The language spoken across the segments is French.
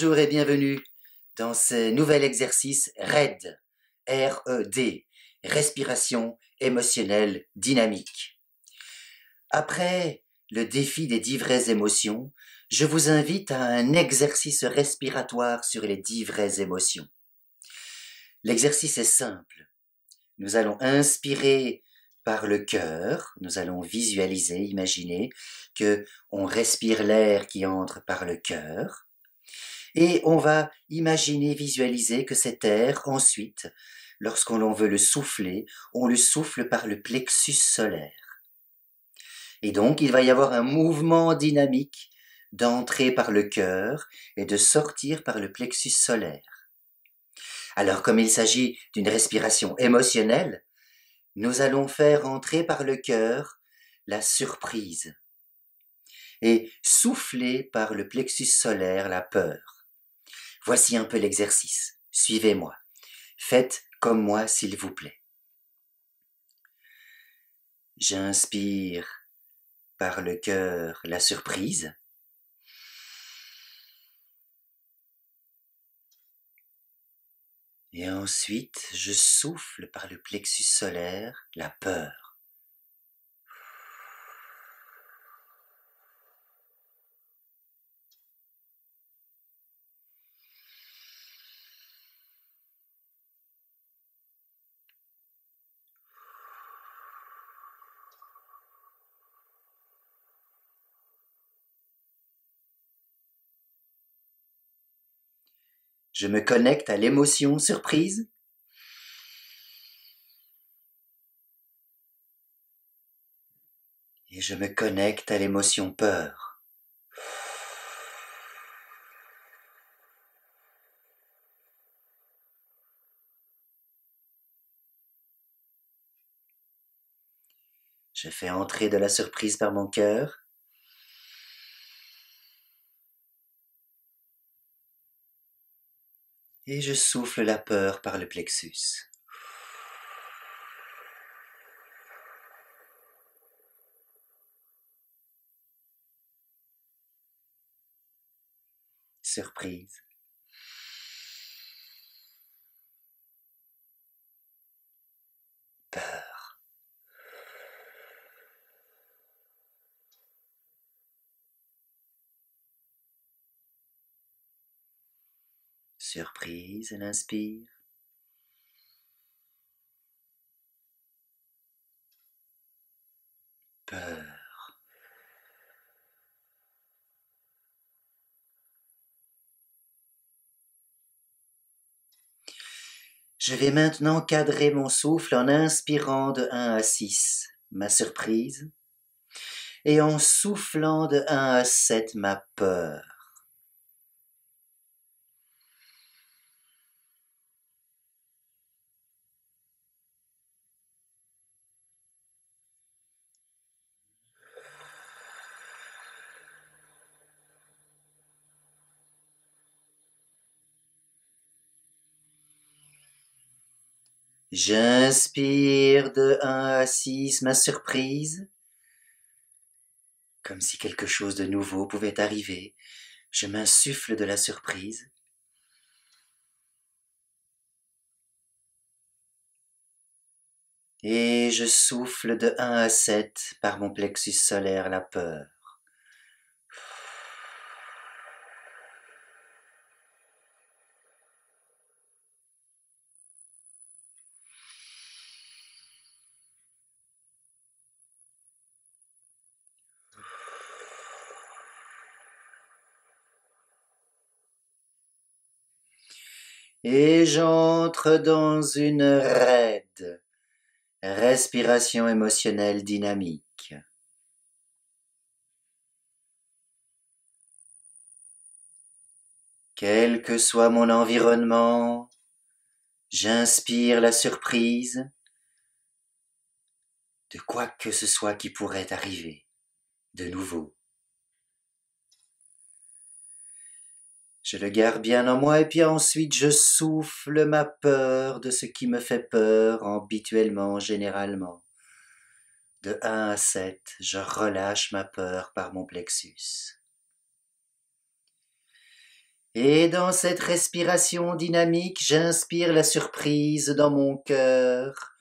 Bonjour et bienvenue dans ce nouvel exercice RED, R-E-D, respiration émotionnelle dynamique. Après le défi des 10 vraies émotions, je vous invite à un exercice respiratoire sur les 10 vraies émotions. L'exercice est simple. Nous allons inspirer par le cœur, nous allons visualiser, imaginer que on respire l'air qui entre par le cœur. Et on va imaginer, visualiser que cet air, ensuite, lorsqu'on veut le souffler, on le souffle par le plexus solaire. Et donc, il va y avoir un mouvement dynamique d'entrer par le cœur et de sortir par le plexus solaire. Alors, comme il s'agit d'une respiration émotionnelle, nous allons faire entrer par le cœur la surprise et souffler par le plexus solaire la peur. Voici un peu l'exercice. Suivez-moi. Faites comme moi, s'il vous plaît. J'inspire par le cœur la surprise. Et ensuite, je souffle par le plexus solaire la peur. Je me connecte à l'émotion surprise. Et je me connecte à l'émotion peur. Je fais entrer de la surprise par mon cœur. Et je souffle la peur par le plexus. Surprise. Peur. Surprise, elle inspire. Peur. Je vais maintenant cadrer mon souffle en inspirant de 1 à 6 ma surprise et en soufflant de 1 à 7 ma peur. J'inspire de 1 à 6 ma surprise, comme si quelque chose de nouveau pouvait arriver. Je m'insuffle de la surprise. Et je souffle de 1 à 7 par mon plexus solaire la peur. Et j'entre dans une RED, respiration émotionnelle dynamique. Quel que soit mon environnement, j'inspire la surprise de quoi que ce soit qui pourrait arriver de nouveau. Je le garde bien en moi et puis ensuite je souffle ma peur de ce qui me fait peur habituellement, généralement. De 1 à 7, je relâche ma peur par mon plexus. Et dans cette respiration dynamique, j'inspire la surprise dans mon cœur,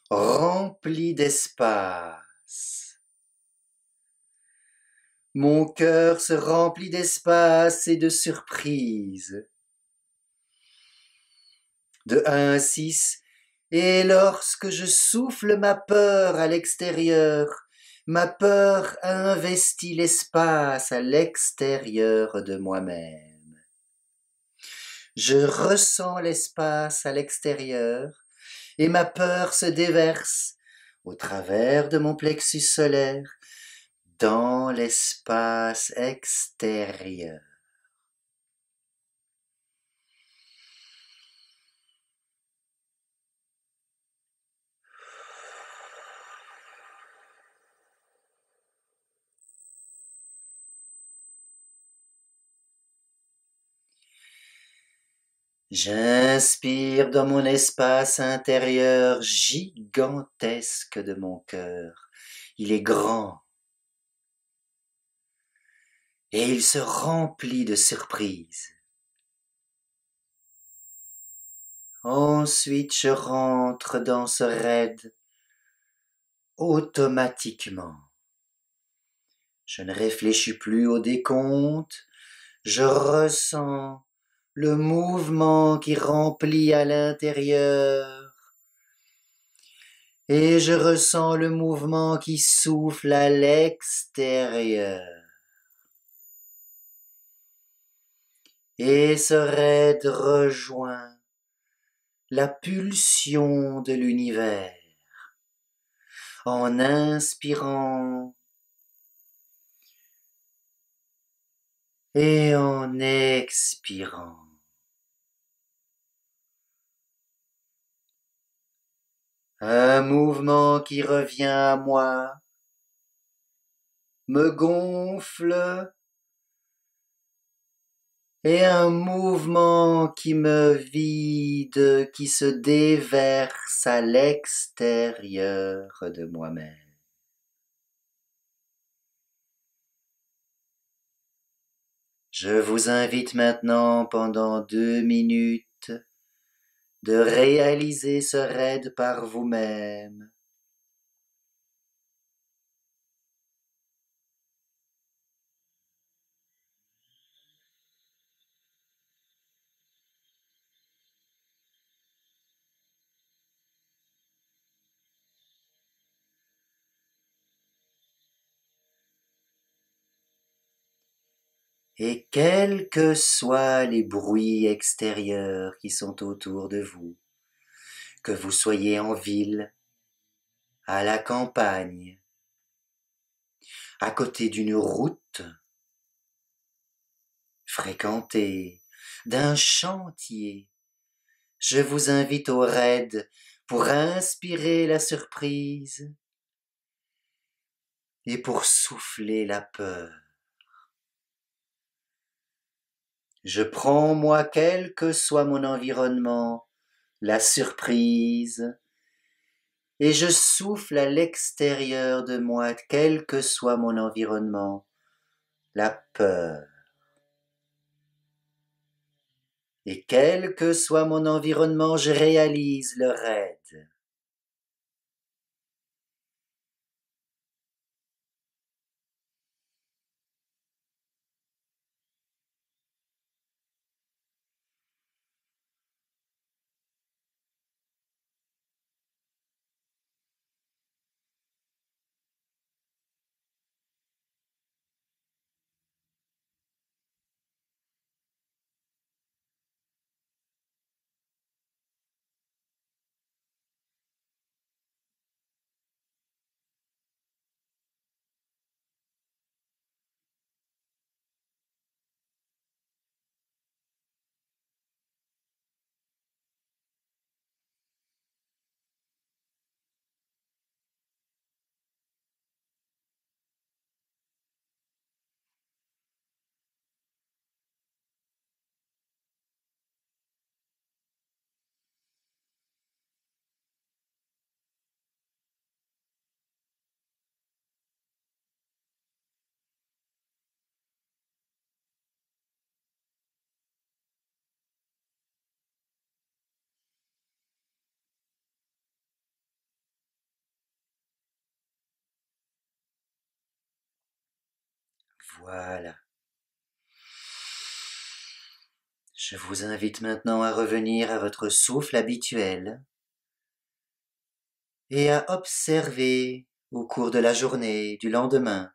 rempli d'espace. Mon cœur se remplit d'espace et de surprise. De 1 à 6, et lorsque je souffle ma peur à l'extérieur, ma peur a investi l'espace à l'extérieur de moi-même. Je ressens l'espace à l'extérieur et ma peur se déverse au travers de mon plexus solaire dans l'espace extérieur. J'inspire dans mon espace intérieur gigantesque de mon cœur. Il est grand et il se remplit de surprises. Ensuite, je rentre dans ce raid automatiquement. Je ne réfléchis plus au décompte, je ressens le mouvement qui remplit à l'intérieur et je ressens le mouvement qui souffle à l'extérieur. Et ce raid rejoint la pulsion de l'univers en inspirant et en expirant. Un mouvement qui revient à moi, me gonfle, et un mouvement qui me vide, qui se déverse à l'extérieur de moi-même. Je vous invite maintenant pendant 2 minutes de réaliser ce raid par vous-même. Et quels que soient les bruits extérieurs qui sont autour de vous, que vous soyez en ville, à la campagne, à côté d'une route fréquentée, d'un chantier, je vous invite au raid pour inspirer la surprise et pour souffler la peur. Je prends, moi, quel que soit mon environnement, la surprise, et je souffle à l'extérieur de moi, quel que soit mon environnement, la peur. Et quel que soit mon environnement, je réalise le raid. Voilà. Je vous invite maintenant à revenir à votre souffle habituel et à observer au cours de la journée du lendemain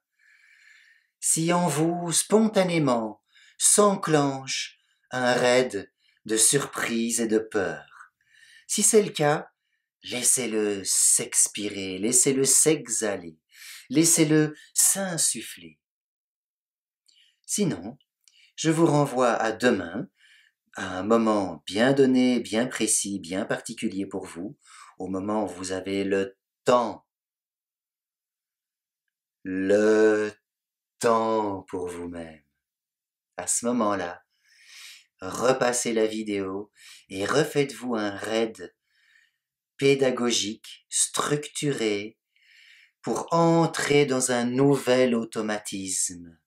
si en vous, spontanément, s'enclenche un raid de surprise et de peur. Si c'est le cas, laissez-le s'expirer, laissez-le s'exhaler, laissez-le s'insuffler. Sinon, je vous renvoie à demain, à un moment bien donné, bien précis, bien particulier pour vous, au moment où vous avez le temps. Le temps pour vous-même. À ce moment-là, repassez la vidéo et refaites-vous un raid pédagogique, structuré, pour entrer dans un nouvel automatisme.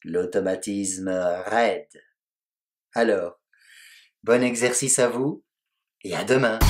L'automatisme raid. Alors, bon exercice à vous et à demain.